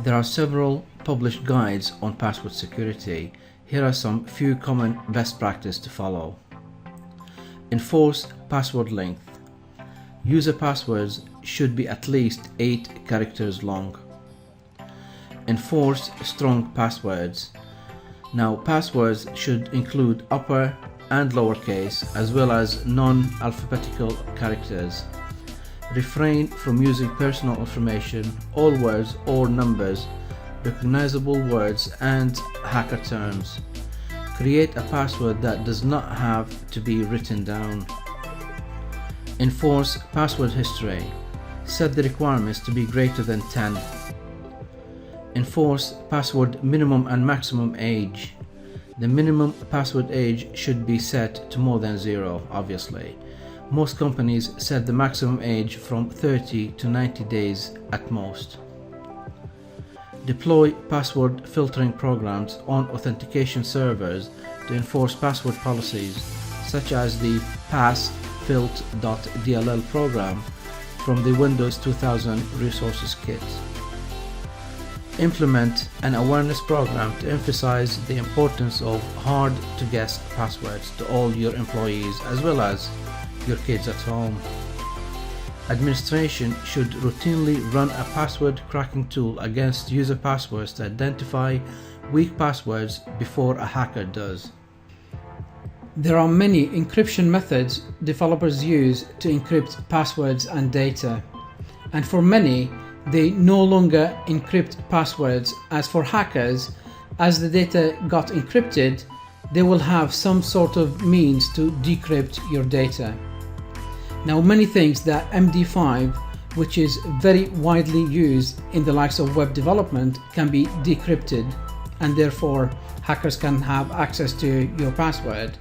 There are several published guides on password security. Here are some few common best practices to follow. Enforce password length. User passwords should be at least 8 characters long. Enforce strong passwords. Now, passwords should include upper and lowercase as well as non-alphabetical characters. Refrain from using personal information, all words or numbers, recognizable words, and hacker terms. Create a password that does not have to be written down. Enforce password history. Set the requirements to be greater than 10. Enforce password minimum and maximum age. The minimum password age should be set to more than 0, obviously. Most companies set the maximum age from 30 to 90 days at most. Deploy password filtering programs on authentication servers to enforce password policies, such as the passfilt.dll program from the Windows 2000 Resources Kit. Implement an awareness program to emphasize the importance of hard-to-guess passwords to all your employees as well as your kids at home. Administration should routinely run a password cracking tool against user passwords to identify weak passwords before a hacker does. There are many encryption methods developers use to encrypt passwords and data, and for many, they no longer encrypt passwords. As for hackers, as the data got encrypted, they will have some sort of means to decrypt your data. Now, many things that MD5, which is very widely used in the likes of web development, can be decrypted, and therefore hackers can have access to your password.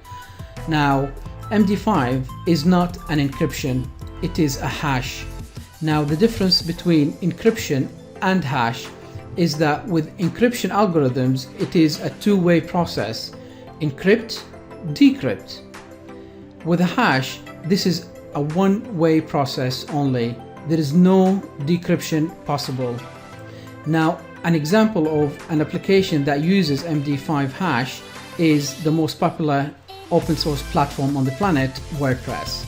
Now, MD5 is not an encryption, it is a hash. Now, the difference between encryption and hash is that with encryption algorithms, it is a two-way process: encrypt, decrypt. With a hash, this is a one-way process only. There is no decryption possible. Now, an example of an application that uses MD5 hash is the most popular open source platform on the planet, WordPress.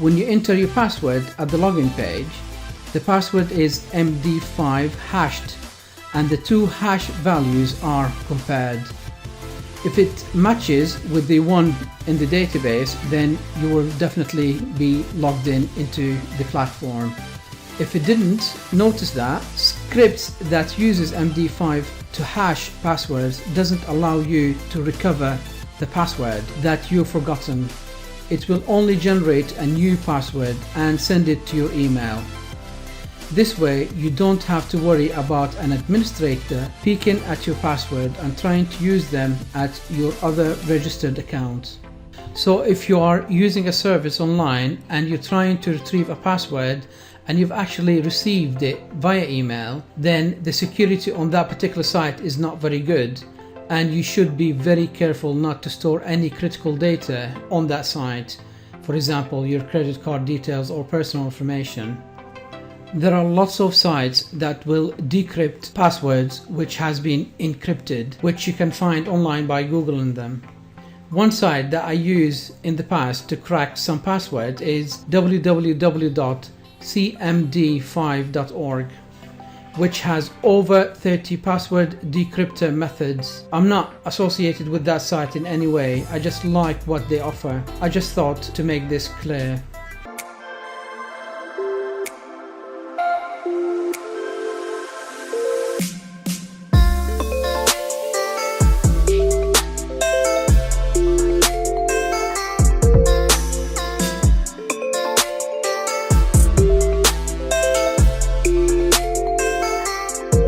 When you enter your password at the login page, the password is MD5 hashed and the two hash values are compared. If it matches with the one in the database, then you will definitely be logged into the platform. If it didn't, notice that scripts that uses MD5 to hash passwords doesn't allow you to recover the password that you've forgotten. It will only generate a new password and send it to your email. This way, you don't have to worry about an administrator peeking at your password and trying to use them at your other registered accounts. So if you are using a service online and you're trying to retrieve a password and you've actually received it via email, then the security on that particular site is not very good, and you should be very careful not to store any critical data on that site, for example, your credit card details or personal information. There are lots of sites that will decrypt passwords which has been encrypted, which you can find online by Googling them. One site that I use in the past to crack some passwords is www.cmd5.org, which has over 30 password decryptor methods. I'm not associated with that site in any way, I just like what they offer. I just thought to make this clear.